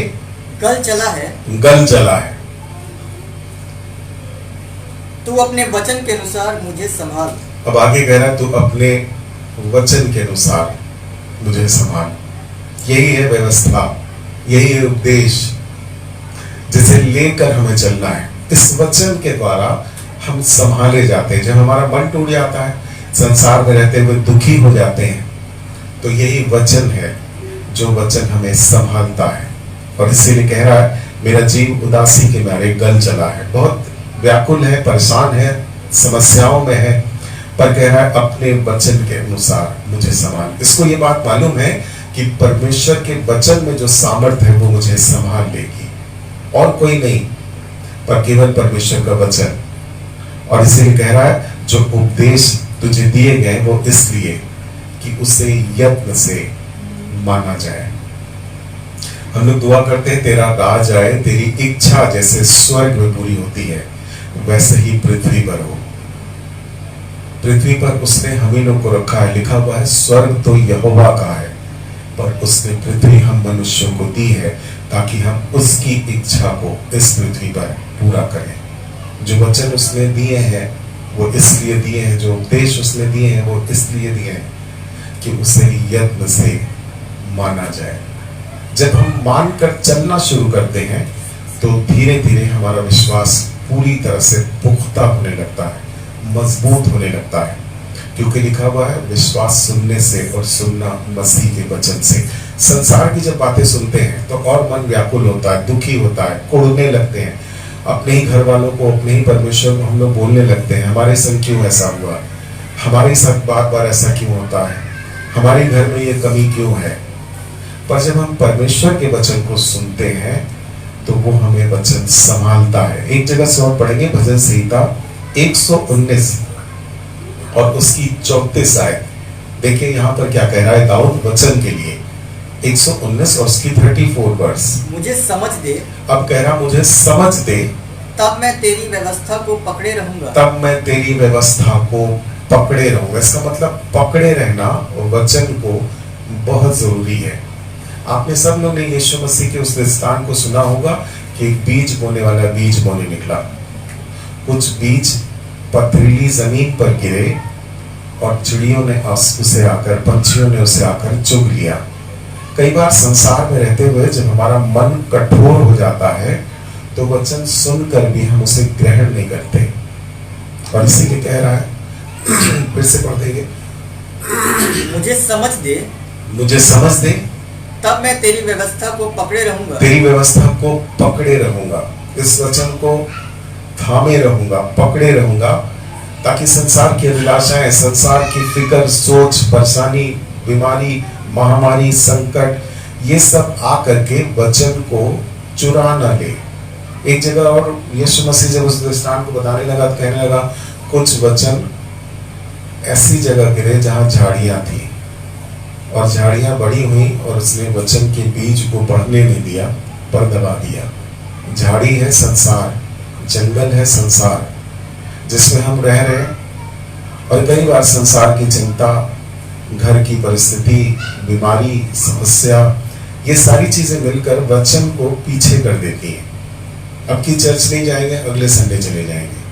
गल चला है, गल चला है। तू अपने वचन के अनुसार मुझे संभाल। अब आगे कह रहा तू अपने वचन के अनुसार मुझे संभाल। यही है व्यवस्था, यही है उपदेश जिसे लेकर हमें चलना है। इस वचन के द्वारा हम संभाले जाते हैं। जब हमारा मन टूट जाता है, संसार में रहते हुए दुखी हो जाते हैं, तो यही वचन है जो वचन हमें संभालता है। और इसीलिए कह रहा है मेरा जीव उदासी के मारे गल चला है, बहुत व्याकुल है, परेशान है, समस्याओं में है, पर कह रहा है अपने वचन के अनुसार मुझे संभाल। इसको ये बात मालूम है कि परमेश्वर के वचन में जो सामर्थ्य है वो मुझे संभाल लेगी, और कोई नहीं पर केवल परमेश्वर का वचन। और इसीलिए कह रहा है जो उपदेश तुझे दिए गए वो इसलिए कि उसे यत्न से माना जाए। हम लोग दुआ करते हैं तेरा राज आए, तेरी इच्छा जैसे स्वर्ग में पूरी होती है वैसे ही पृथ्वी पर हो। पृथ्वी पर उसने हम ही लोग को रखा है। लिखा हुआ है स्वर्ग तो यहोवा का है, पर उसने पृथ्वी हम मनुष्यों को दी है ताकि हम उसकी इच्छा को इस पृथ्वी पर पूरा करें। जो वचन उसने दिए हैं वो इसलिए दिए हैं, जो उपदेश उसने दिए हैं वो इसलिए दिए हैं कि उसे यत्न से माना जाए। जब हम मानकर चलना शुरू करते हैं तो धीरे धीरे हमारा विश्वास पूरी तरह से पुख्ता होने लगता है, मजबूत होने लगता है, क्योंकि लिखा हुआ है विश्वास सुनने से और सुनना मसीह के वचन से। संसार की जब बातें सुनते हैं तो और मन व्याकुल होता है, दुखी होता है, कुड़ने लगते हैं। अपने ही घर वालों को, अपने ही परमेश्वर को हम लोग बोलने लगते हैं हमारे संग क्यों ऐसा हुआ, हमारे साथ बार बार ऐसा क्यों होता है, हमारे घर में ये कमी क्यों है। पर जब हम परमेश्वर के वचन को सुनते हैं तो वो हमें वचन संभालता है। एक जगह से और पढ़ेंगे भजन संहिता 119 और उसकी 34 आयत। देखिए यहाँ पर क्या कह रहा है दाऊद वचन के लिए। 119 और उसकी 34 वर्स। मुझे समझ दे, अब कह रहा मुझे समझ दे, तब मैं तेरी व्यवस्था को पकड़े रहूंगा। तब मैं तेरी व्यवस्था को पकड़े रहूंगा। इसका मतलब पकड़े रहना और वचन को बहुत जरूरी है। आपने सब लोग ने यीशु मसीह के उस दृष्टांत को सुना होगा कि एक बीज बोने वाला बीज बोने निकला। कुछ बीज पथरीली जमीन पर गिरे और चिड़ियों ने उसे आकर, पंछियों ने उसे आकर चुग लिया। कई बार संसार में रहते हुए जब हमारा मन कठोर हो जाता है तो वचन सुनकर भी हम उसे ग्रहण नहीं करते। और इसीलिए कह रहा है फिर से पढ़ देंगे, मुझे समझ दे, मुझे समझ दे, तब मैं तेरी व्यवस्था को पकड़े रहूंगा। तेरी व्यवस्था को पकड़े रहूंगा, इस वचन को थामे रहूंगा, पकड़े रहूंगा, ताकि संसार की अभिलाषाएं, संसार की फिक्र, सोच, परेशानी, बीमारी, महामारी, संकट, ये सब आ करके वचन को चुरा न ले। एक जगह और यीशु मसीह जब उस दृष्टांत को बताने लगा तो कहने लगा कुछ वचन ऐसी जगह गिरे जहां झाड़ियां थी और झाड़ियां बड़ी हुई और उसने वचन के बीज को बढ़ने नहीं दिया पर दबा दिया। झाड़ी है संसार, जंगल है संसार जिसमें हम रह रहे हैं, और कई बार संसार की चिंता, घर की परिस्थिति, बीमारी, समस्या, ये सारी चीजें मिलकर वचन को पीछे कर देती हैं। अब की चर्च नहीं जाएंगे, अगले संडे चले जाएंगे।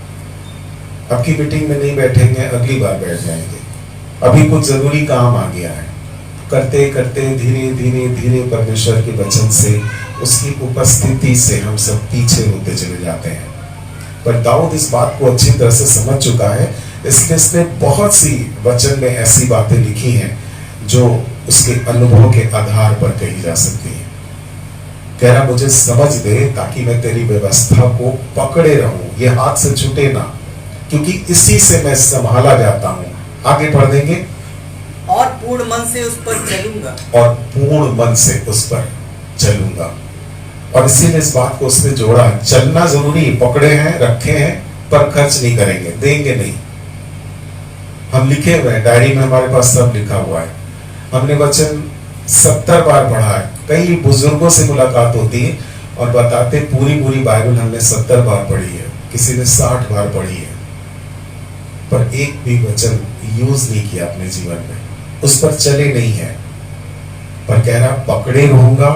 अब की मीटिंग में नहीं बैठेंगे, अगली बार बैठ जाएंगे। अभी कुछ जरूरी काम आ गया है, करते करते धीरे धीरे धीरे परमेश्वर के वचन से, उसकी उपस्थिति से हम सब पीछे होते चले जाते हैं। पर दाऊद इस बात को अच्छी तरह से समझ चुका है, इसलिए उसने बहुत सी वचन में ऐसी बातें लिखी हैं जो उसके अनुभव के आधार पर कही जा सकती है। कह रहा मुझे समझ दे ताकि मैं तेरी व्यवस्था को पकड़े रहूं, ये हाथ से छूटे ना, क्योंकि इसी से मैं संभाला जाता हूं। आगे पढ़ देंगे। और पूर्ण मन से उस पर चलूंगा। और पूर्ण मन से उस पर चलूंगा। और इसीलिए इस बात को उसने जोड़ा, चलना जरूरी, पकड़े हैं, रखे हैं, पर खर्च नहीं करेंगे, देंगे नहीं। हम लिखे हुए हैं, डायरी में हमारे पास सब लिखा हुआ है। हमने वचन 70 बार पढ़ा है। कई बुजुर्गों से मुलाकात होती है और बताते पूरी बाइबल हमने 70 बार पढ़ी है, किसी ने 60 बार पढ़ी है, पर एक भी वचन यूज नहीं किया अपने जीवन में, उस पर चले नहीं है। पर कह रहा पकड़े रहूंगा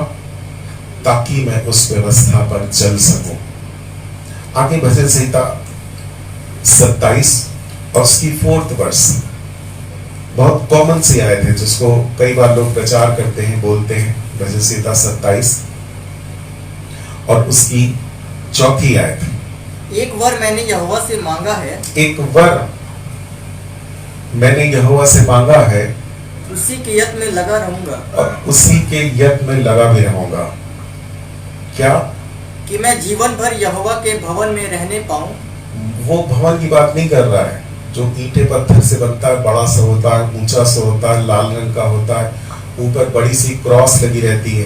ताकि मैं उस व्यवस्था पर चल सकूं। आगे भजन संहिता 27 और उसकी 4th वर्ष, बहुत कॉमन सी आयत है जिसको कई बार लोग प्रचार करते हैं, बोलते हैं। भजन संहिता 27 और उसकी 4थी आयत। एक वर मैंने यहोवा से मांगा है। एक वर मैंने यहोवा से मांगा है, उसी के यत्न में लगा रहूंगा। और उसी के यत्न में लगा भी रहूंगा। क्या? कि मैं जीवन भर यहोवा के भवन में रहने पाऊं। वो भवन की बात नहीं कर रहा है जो ईंटे पत्थर से बनता है, बड़ा सा होता है, ऊंचा सा होता है, लाल रंग का होता है, ऊपर बड़ी सी क्रॉस लगी रहती है।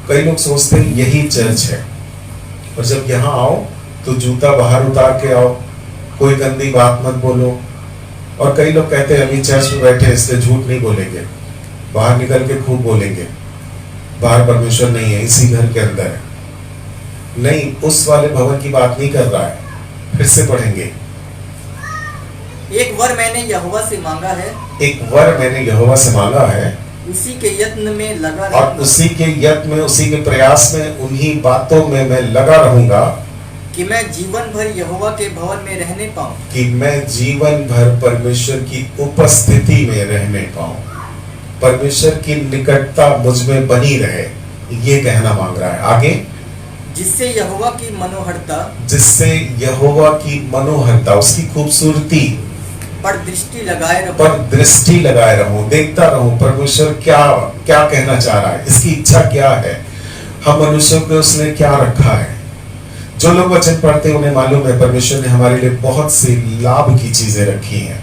कई लोग सोचते हैं यही चर्च है, और जब यहाँ आओ तो जूता बाहर उतार के आओ, कोई गंदी बात मत बोलो। और कई लोग कहते हैं अभी चर्च में बैठे इसलिए झूठ नहीं बोलेंगे, बाहर निकल के खूब बोलेंगे। बाहर परमेश्वर नहीं है, इसी घर के अंदर है। नहीं, उस वाले भवन की बात नहीं कर रहा है। फिर से पढ़ेंगे। एक वर मैंने यहोवा से मांगा है। एक वर मैंने यहोवा से मांगा है, उसी के यत्न में लगा और रहूंगा। उसी के यत्न में, उसी के प्रयास में, उन्हीं बातों में मैं लगा रहूंगा कि मैं जीवन भर यहोवा के भवन में रहने पाऊं। कि मैं जीवन भर परमेश्वर की उपस्थिति में रहने पाऊं, परमेश्वर की निकटता मुझ में बनी रहे, ये कहना मांग रहा है। आगे, जिससे यहोवा की मनोहरता, जिससे यहोवा की मनोहरता, उसकी खूबसूरती पर दृष्टि लगाए रहूं। पर दृष्टि लगाए रहूं, देखता रहूं परमेश्वर क्या क्या कहना चाह रहा है, इसकी इच्छा क्या है, हम मनुष्यों को उसने क्या रखा है। जो लोग वचन पढ़ते हैं उन्हें मालूम है परमेश्वर ने हमारे लिए बहुत सी लाभ की चीजें रखी हैं।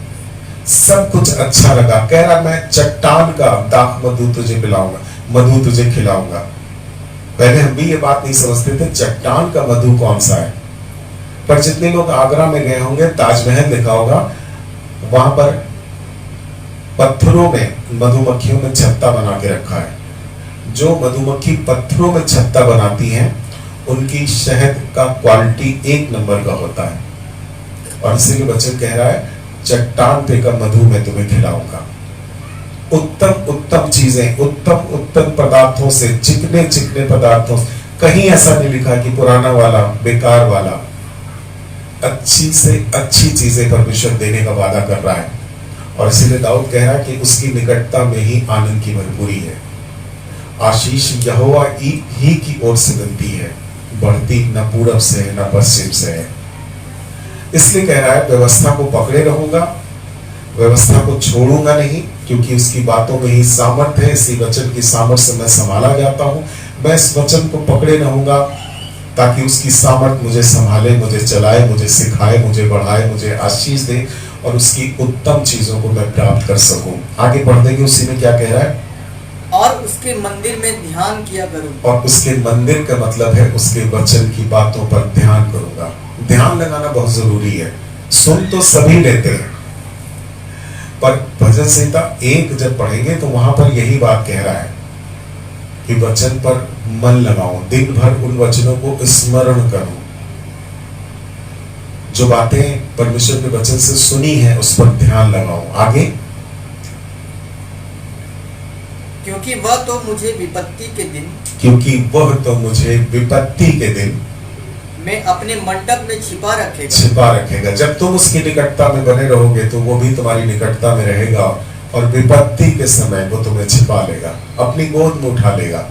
सब कुछ अच्छा लगा। कह रहा मैं चट्टान का दाख मधु तुझे पिलाऊंगा, मधु तुझे खिलाऊंगा। पहले हम भी ये बात नहीं समझते थे चट्टान का मधु कौन सा है, पर जितने लोग आगरा में गए होंगे, ताजमहल देखा होगा, वहां पर पत्थरों में मधुमक्खियों ने छत्ता बना के रखा है। जो मधुमक्खी पत्थरों में छत्ता बनाती हैं उनकी शहद का क्वालिटी 1 नंबर का होता है। और इसीलिए वचन कह रहा है चट्टान पे का मधु मैं तुम्हें खिलाऊंगा। उत्तम उत्तम चीजें, उत्तम उत्तम पदार्थों से, चिकने चिकने पदार्थों से। कहीं ऐसा नहीं लिखा कि पुराना वाला, बेकार वाला। अच्छी से अच्छी चीजें परमेश्वर देने का वादा कर रहा है। और इसीलिए दाऊद कह रहा है कि उसकी निकटता में ही आनंद की भरपूरी है। आशीष यहोवा ही की ओर से बनती है, बढ़ती न पूरब से है न पश्चिम से है। इसलिए कह रहा है व्यवस्था को पकड़े रहूंगा, व्यवस्था को छोड़ूंगा नहीं, क्योंकि उसकी बातों में ही सामर्थ है। इसी वचन की सामर्थ से मैं संभाला जाता हूं। मैं इस वचन को पकड़े रहूंगा ताकि उसकी सामर्थ मुझे संभाले, मुझे चलाए, मुझे सिखाए, मुझे बढ़ाए, मुझे आशीष दे और उसकी उत्तम चीजों को मैं प्राप्त कर सकूं। आगे बढ़ देंगे। उसी में क्या कह रहा है? और उसके मंदिर में ध्यान किया करूंगा। और उसके मंदिर का मतलब है उसके वचन की बातों पर ध्यान करूंगा। ध्यान लगाना बहुत जरूरी है। सुन तो सभी लेते हैं, पर भजन संहिता 1 जब पढ़ेंगे तो वहां पर यही बात कह रहा है कि वचन पर मन लगाओ, दिन भर उन वचनों को स्मरण करो। जो बातें परमेश्वर के वचन से सुनी है उस पर ध्यान लगाओ। आगे, क्योंकि वह तो मुझे विपत्ति के दिन में अपने मंडप में छिपा रखेगा। जब तुम उसकी निकटता में बने रहोगे तो वो भी तुम्हारी निकटता में रहेगा, और विपत्ति के समय वो तुम्हें छिपा लेगा, अपनी गोद में उठा लेगा,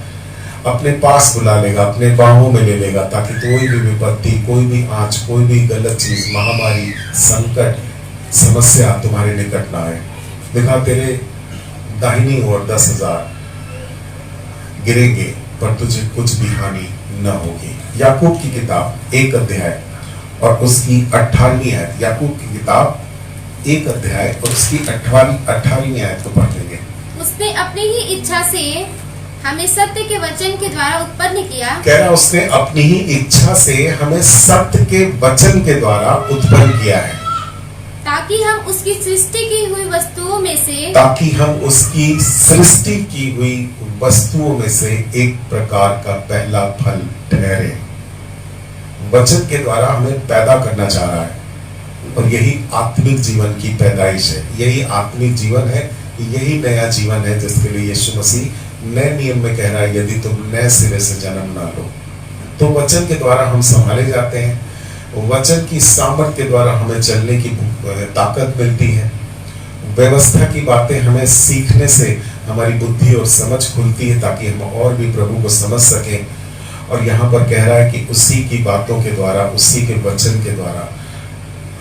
अपने पास बुला लेगा, अपने बाहों में ले लेगा, ताकि कोई भी विपत्ति, कोई भी आंच, कोई भी गलत चीज, महामारी, संकट, समस्या तुम्हारे निकट ना आए। देखा, तेरे दाहिनी ओर 10,000 गिरेंगे पर तुझे कुछ भी हानि न होगी। याकूब की किताब 1 अध्याय और उसकी 18वीं आयत। याकूब की किताब 1 अध्याय और उसकी 18वीं आयत को पढ़ लेंगे। उसने अपनी ही इच्छा से हमें सत्य के वचन के द्वारा उत्पन्न किया। कह रहा, उसने अपनी ही इच्छा से हमें सत्य के वचन के द्वारा उत्पन्न किया है, ताकि हम उसकी सृष्टि की हुई वस्तुओं में से एक प्रकार का पहला फल ठहरे। वचन के द्वारा हमें पैदा करना चाह रहा है, और यही आत्मिक जीवन की पैदाइश है, यही आत्मिक जीवन है, यही नया जीवन है जिसके लिए यीशु मसीह नए नियम में कह रहा है, यदि तुम नए सिरे से जन्म ना लो। तो वचन के द्वारा हम संभाले जाते हैं, वचन की सामर्थ्य के द्वारा हमें चलने की ताकत मिलती है, व्यवस्था की बातें हमें सीखने से हमारी बुद्धि और समझ खुलती है, ताकि हम और भी प्रभु को समझ सकें। और यहाँ पर कह रहा है कि उसी की बातों के द्वारा, उसी के वचन के द्वारा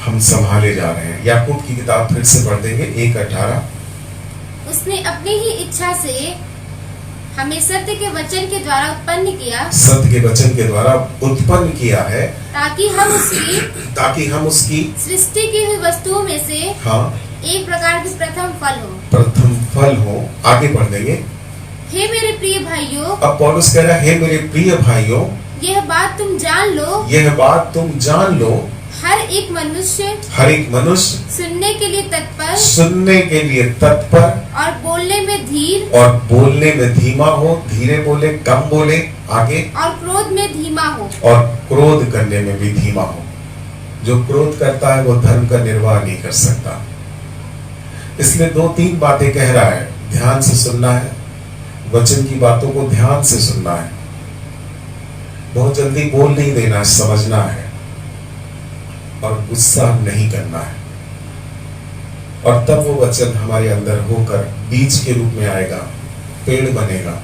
हम संभाले जा रहे हैं। याकूब की किताब फिर से पढ़ देंगे 1:18। उसने अपनी ही इच्छा से हमें सत्य के वचन के द्वारा उत्पन्न किया। सत्य के वचन के द्वारा उत्पन्न किया है, ताकि हम उसकी सृष्टि की हुई वस्तुओं में से एक प्रकार की प्रथम फल हो। आगे बढ़ देंगे। हे मेरे प्रिय भाइयों, अब पौलुस कह रहा है, हे मेरे प्रिय भाइयों, यह बात तुम जान लो, हर एक मनुष्य सुनने के लिए तत्पर और बोलने में धीमा हो, धीरे बोले, कम बोले। आगे, और क्रोध में धीमा हो, और क्रोध करने में भी धीमा हो। जो क्रोध करता है वो धर्म का निर्वाह नहीं कर सकता। इसलिए 2-3 बातें कह रहा है। ध्यान से सुनना है, वचन की बातों को ध्यान से सुनना है, बहुत जल्दी बोल नहीं देना, समझना है, और गुस्सा नहीं करना है। और तब वो वचन हमारे अंदर होकर बीज के रूप में आएगा, पेड़ बनेगा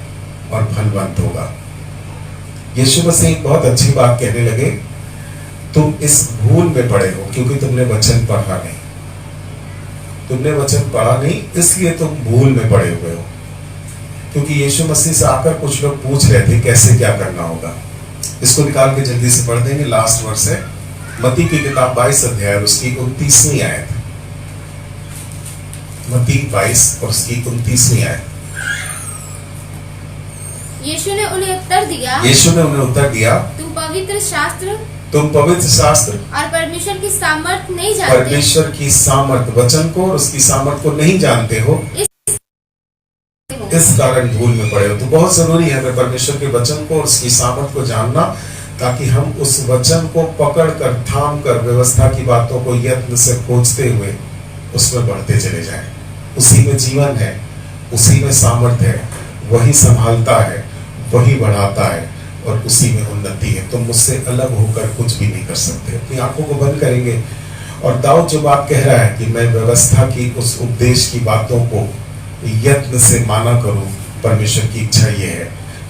और फलवंत होगा। यीशु मसीह एक बहुत अच्छी बात कहने लगे, तुम इस भूल में पड़े हो क्योंकि तुमने वचन पढ़ा नहीं। तुमने वचन पढ़ा नहीं, इसलिए तुम भूल में पड़े हुए हो। क्योंकि यीशु मसीह से आकर कुछ लोग पूछ रहे थे कैसे क्या करना होगा। इसको निकाल के जल्दी से पढ़ देंगे। लास्ट वर्स है मत्ती की किताब 22 अध्याय उसकी 29वीं आयत। मत्ती 22 और उसकी 29वीं आयत। यीशु ने उन्हें उत्तर दिया, तुम पवित्र शास्त्र और परमेश्वर की सामर्थ नहीं जानते। परमेश्वर की सामर्थ, वचन को और उसकी सामर्थ को नहीं जानते हो, इस कारण भूल में पड़े हो। तो बहुत जरूरी है हमें परमेश्वर के वचन को और उसकी सामर्थ को जानना, ताकि हम उस वचन को पकड़कर, थाम कर, व्यवस्था की बातों को यत्न से खोजते हुए उसमें बढ़ते चले जाएं। उसी में जीवन है, उसी में सामर्थ्य है, वही संभालता है, वही बढ़ाता है, और उसी में उन्नति है। तुम मुझसे अलग होकर कुछ भी नहीं कर सकते। अपनी आंखों को बंद करेंगे, और दाऊद जो बात कह रहा है कि मैं व्यवस्था की उस उपदेश की बातों को यत्न से माना करूं, परमेश्वर की इच्छा ये है।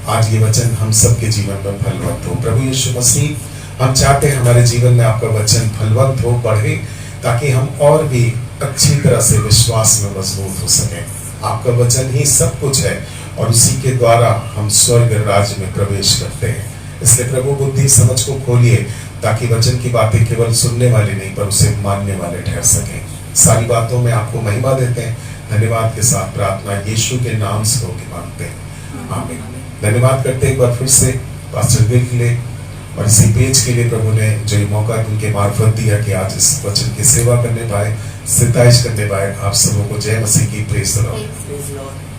आज ये वचन हम सबके जीवन में फलवंत हो। प्रभु यीशु मसीह, हम चाहते हैं हमारे जीवन में आपका वचन फलवंत हो, बढ़े, ताकि हम और भी अच्छी तरह से विश्वास में मजबूत हो सके। आपका वचन ही सब कुछ है, और उसी के द्वारा हम स्वर्ग राज्य में प्रवेश करते हैं। इसलिए प्रभु बुद्धि समझ को खोलिए, ताकि वचन की बातें केवल सुनने वाले नहीं पर उसे मानने वाले ठहर सकें। सारी बातों में आपको महिमा देते हैं, धन्यवाद के साथ प्रार्थना यीशु के नाम से होके मांगते हैं, आमीन। धन्यवाद करते हैं एक बार फिर से पास्टर विल के लिए और इसी पेज के लिए प्रभु ने जो ये मौका उनके मार्फत दिया कि आज इस वचन की सेवा करने पाए, सिताइश करने पाए। आप सबों को जय मसीह की praise the Lord. Praise Lord.